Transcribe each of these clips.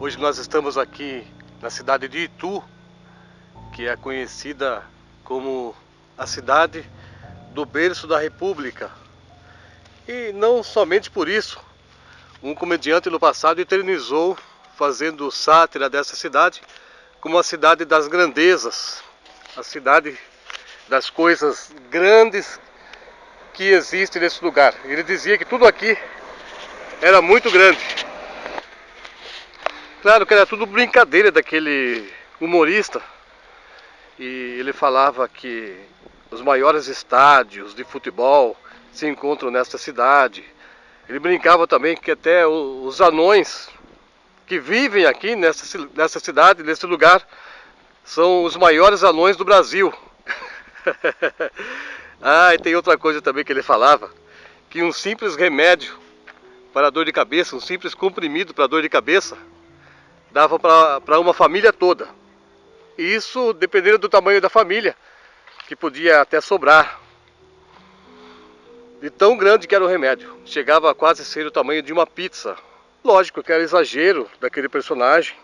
Hoje nós estamos aqui na cidade de Itu, que é conhecida como a cidade do berço da República. E não somente por isso, um comediante no passado eternizou fazendo sátira dessa cidade como a cidade das grandezas, a cidade das coisas grandes que existem nesse lugar. Ele dizia que tudo aqui era muito grande. Claro que era tudo brincadeira daquele humorista. E ele falava que os maiores estádios de futebol se encontram nesta cidade. Ele brincava também que até os anões que vivem aqui nessa cidade, nesse lugar, são os maiores anões do Brasil. E tem outra coisa também que ele falava, que um simples remédio para dor de cabeça, um simples comprimido para dor de cabeça, dava para uma família toda. E isso dependendo do tamanho da família, que podia até sobrar. De tão grande que era o remédio, chegava a quase ser o tamanho de uma pizza. Lógico que era exagero daquele personagem,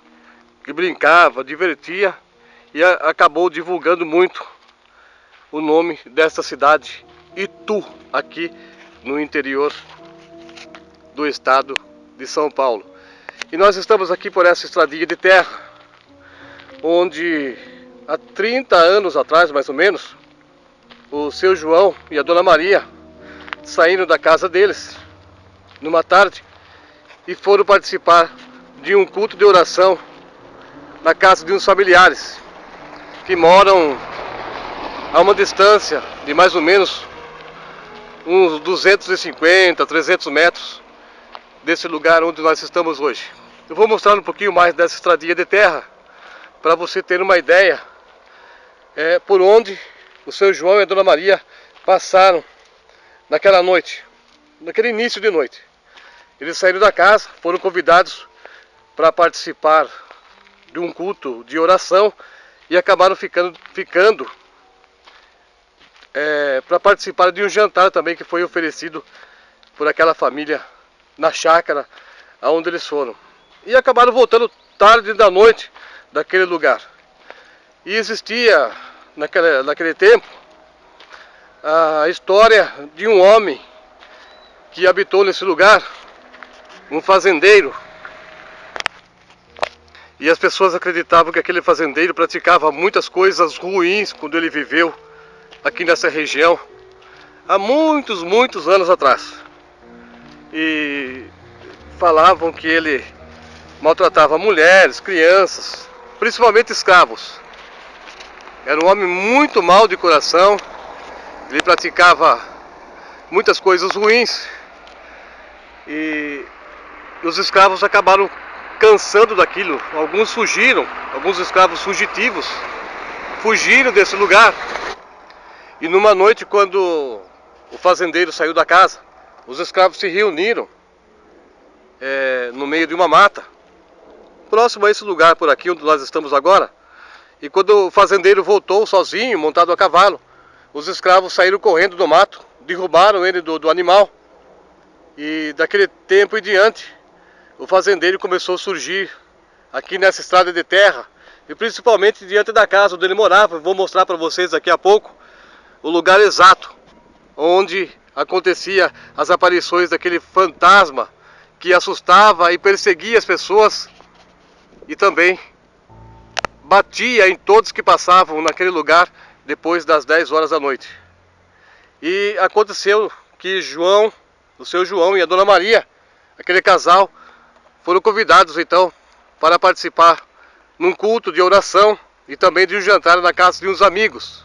que brincava, divertia e acabou divulgando muito o nome dessa cidade, Itu, aqui no interior do estado de São Paulo. E nós estamos aqui por essa estradinha de terra, onde há 30 anos atrás, mais ou menos, o seu João e a dona Maria saíram da casa deles numa tarde e foram participar de um culto de oração na casa de uns familiares que moram a uma distância de mais ou menos uns 250, 300 metros desse lugar onde nós estamos hoje. Eu vou mostrar um pouquinho mais dessa estradinha de terra para você ter uma ideia por onde o seu João e a dona Maria passaram naquela noite, naquele início de noite. Eles saíram da casa, foram convidados para participar de um culto de oração e acabaram ficando para participar de um jantar também que foi oferecido por aquela família na chácara aonde eles foram. E acabaram voltando tarde da noite daquele lugar. E existia naquele tempo a história de um homem que habitou nesse lugar, um fazendeiro. E as pessoas acreditavam que aquele fazendeiro praticava muitas coisas ruins quando ele viveu aqui nessa região, há muitos, muitos anos atrás. E falavam que ele maltratava mulheres, crianças, principalmente escravos. Era um homem muito mau de coração, ele praticava muitas coisas ruins. E os escravos acabaram cansando daquilo. Alguns fugiram, alguns escravos fugitivos fugiram desse lugar. E numa noite, quando o fazendeiro saiu da casa, os escravos se reuniram no meio de uma mata, próximo a esse lugar por aqui onde nós estamos agora. E quando o fazendeiro voltou sozinho, montado a cavalo, os escravos saíram correndo do mato, derrubaram ele do animal. E daquele tempo em diante, o fazendeiro começou a surgir aqui nessa estrada de terra, e principalmente diante da casa onde ele morava. Eu vou mostrar para vocês daqui a pouco o lugar exato onde acontecia as aparições daquele fantasma que assustava e perseguia as pessoas e também batia em todos que passavam naquele lugar depois das 10 horas da noite. E aconteceu que o seu João e a dona Maria, aquele casal, foram convidados então para participar num culto de oração e também de um jantar na casa de uns amigos.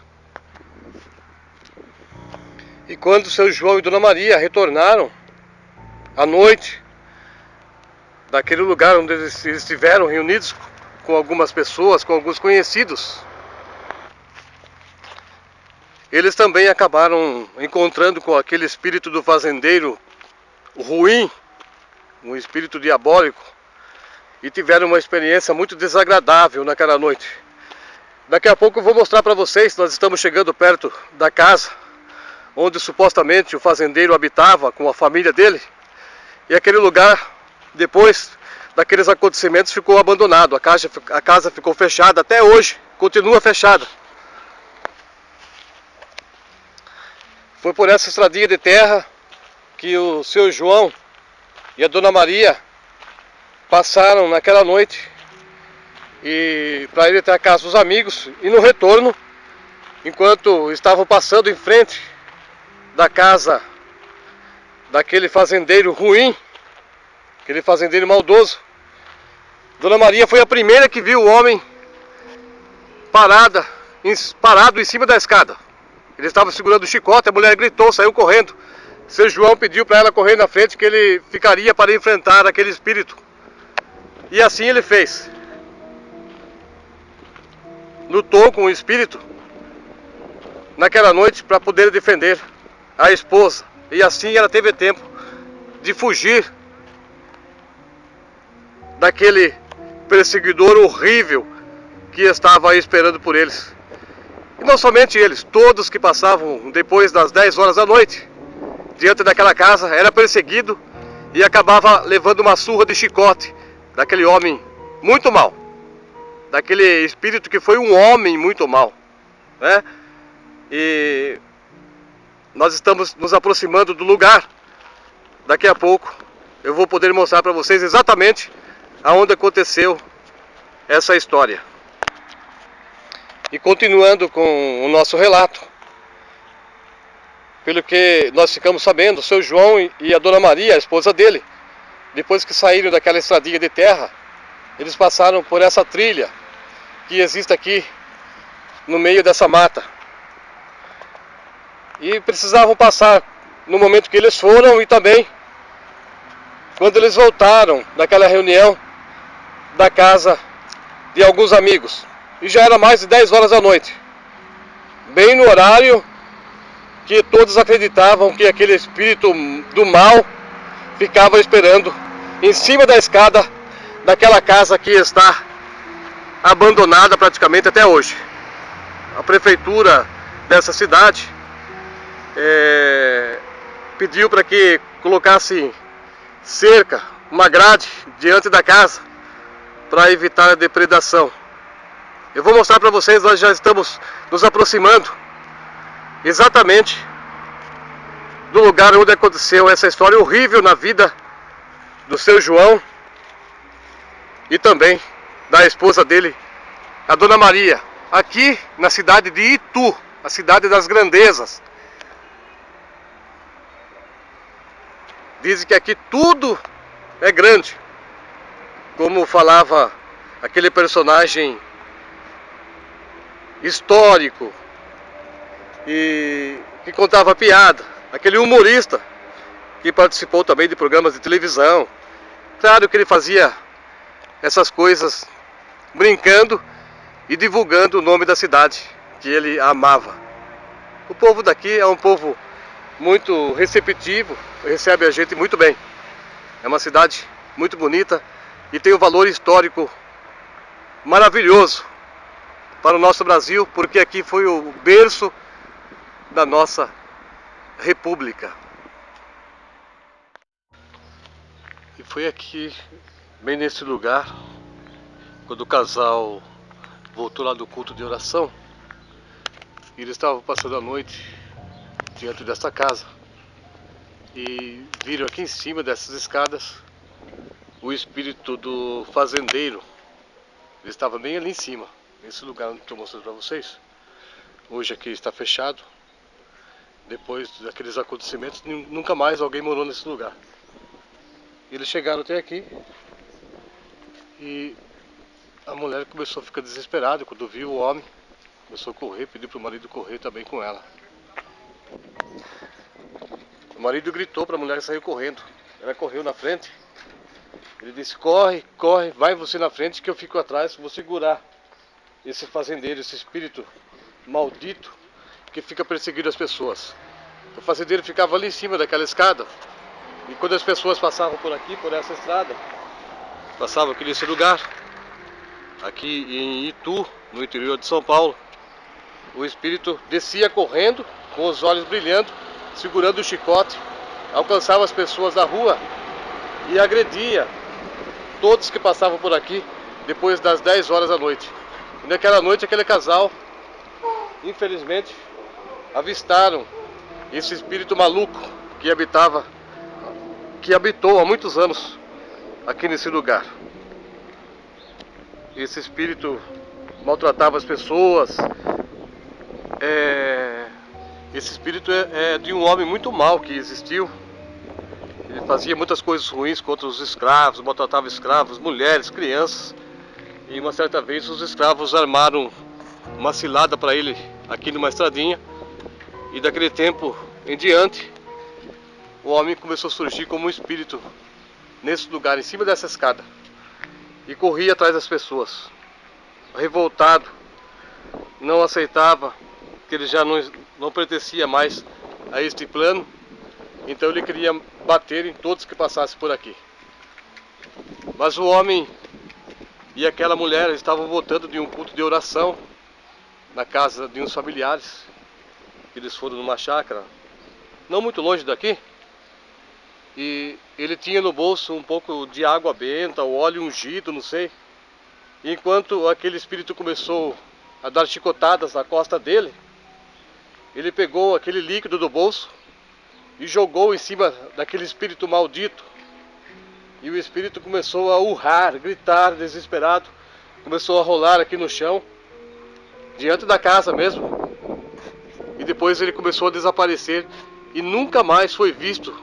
E quando o seu João e dona Maria retornaram à noite daquele lugar onde eles estiveram reunidos com algumas pessoas, com alguns conhecidos, eles também acabaram encontrando com aquele espírito do fazendeiro ruim, um espírito diabólico, e tiveram uma experiência muito desagradável naquela noite. Daqui a pouco eu vou mostrar para vocês. Nós estamos chegando perto da casa onde supostamente o fazendeiro habitava com a família dele. E aquele lugar depois daqueles acontecimentos ficou abandonado. A casa ficou fechada até hoje, continua fechada. Foi por essa estradinha de terra que o seu João e a dona Maria passaram naquela noite, e para ir até a casa dos amigos, e no retorno, enquanto estavam passando em frente da casa daquele fazendeiro ruim, aquele fazendeiro maldoso, dona Maria foi a primeira que viu o homem parado em cima da escada. Ele estava segurando o chicote, a mulher gritou, saiu correndo. Seu João pediu para ela correr na frente, que ele ficaria para enfrentar aquele espírito. E assim ele fez. Lutou com o espírito naquela noite para poder defender a esposa. E assim ela teve tempo de fugir daquele perseguidor horrível que estava aí esperando por eles. E não somente eles, todos que passavam depois das 10 horas da noite diante daquela casa era perseguido e acabava levando uma surra de chicote daquele homem muito mau, daquele espírito que foi um homem muito mau, né? E nós estamos nos aproximando do lugar. Daqui a pouco eu vou poder mostrar para vocês exatamente aonde aconteceu essa história. E continuando com o nosso relato, pelo que nós ficamos sabendo, o seu João e a dona Maria, a esposa dele, depois que saíram daquela estradinha de terra, eles passaram por essa trilha que existe aqui no meio dessa mata. E precisavam passar no momento que eles foram e também quando eles voltaram daquela reunião da casa de alguns amigos. E já era mais de 10 horas da noite, bem no horário que todos acreditavam que aquele espírito do mal ficava esperando em cima da escada daquela casa que está abandonada praticamente até hoje. A prefeitura dessa cidade pediu para que colocasse cerca, uma grade diante da casa para evitar a depredação. Eu vou mostrar para vocês, nós já estamos nos aproximando exatamente do lugar onde aconteceu essa história horrível na vida do seu João e também da esposa dele, a dona Maria, aqui na cidade de Itu, a cidade das grandezas. Dizem que aqui tudo é grande, como falava aquele personagem histórico e que contava piada, aquele humorista que participou também de programas de televisão. Claro que ele fazia essas coisas brincando e divulgando o nome da cidade que ele amava. O povo daqui é um povo muito receptivo, recebe a gente muito bem. É uma cidade muito bonita e tem um valor histórico maravilhoso para o nosso Brasil, porque aqui foi o berço da nossa república. E foi aqui, bem nesse lugar, quando o casal voltou lá do culto de oração, e eles estavam passando a noite diante desta casa e viram aqui em cima dessas escadas o espírito do fazendeiro. Ele estava bem ali em cima, nesse lugar onde estou mostrando para vocês. Hoje aqui está fechado. Depois daqueles acontecimentos, nunca mais alguém morou nesse lugar. Eles chegaram até aqui e a mulher começou a ficar desesperada quando viu o homem. Começou a correr, pediu para o marido correr também com ela. O marido gritou para a mulher e saiu correndo. Ela correu na frente. Ele disse: corre, corre, vai você na frente que eu fico atrás, vou segurar esse fazendeiro, esse espírito maldito que fica perseguindo as pessoas. O fazendeiro ficava ali em cima daquela escada, e quando as pessoas passavam por aqui, por essa estrada, passavam aqui nesse lugar, aqui em Itu, no interior de São Paulo, o espírito descia correndo, com os olhos brilhando, segurando o chicote, alcançava as pessoas da rua e agredia todos que passavam por aqui depois das 10 horas da noite. E naquela noite aquele casal, infelizmente, avistaram esse espírito maluco que habitou há muitos anos aqui nesse lugar. Esse espírito maltratava as pessoas. Esse espírito é de um homem muito mau que existiu. Ele fazia muitas coisas ruins contra os escravos, maltratava escravos, mulheres, crianças. E uma certa vez os escravos armaram uma cilada para ele aqui numa estradinha. E daquele tempo em diante, o homem começou a surgir como um espírito nesse lugar, em cima dessa escada. E corria atrás das pessoas. Revoltado, não aceitava que ele já não pertencia mais a este plano. Então ele queria bater em todos que passassem por aqui. Mas o homem e aquela mulher estavam voltando de um culto de oração na casa de uns familiares. Eles foram numa chácara, não muito longe daqui. E ele tinha no bolso um pouco de água benta, ou óleo ungido, não sei. E enquanto aquele espírito começou a dar chicotadas na costa dele, ele pegou aquele líquido do bolso e jogou em cima daquele espírito maldito. E o espírito começou a urrar, gritar, desesperado. Começou a rolar aqui no chão, diante da casa mesmo. E depois ele começou a desaparecer e nunca mais foi visto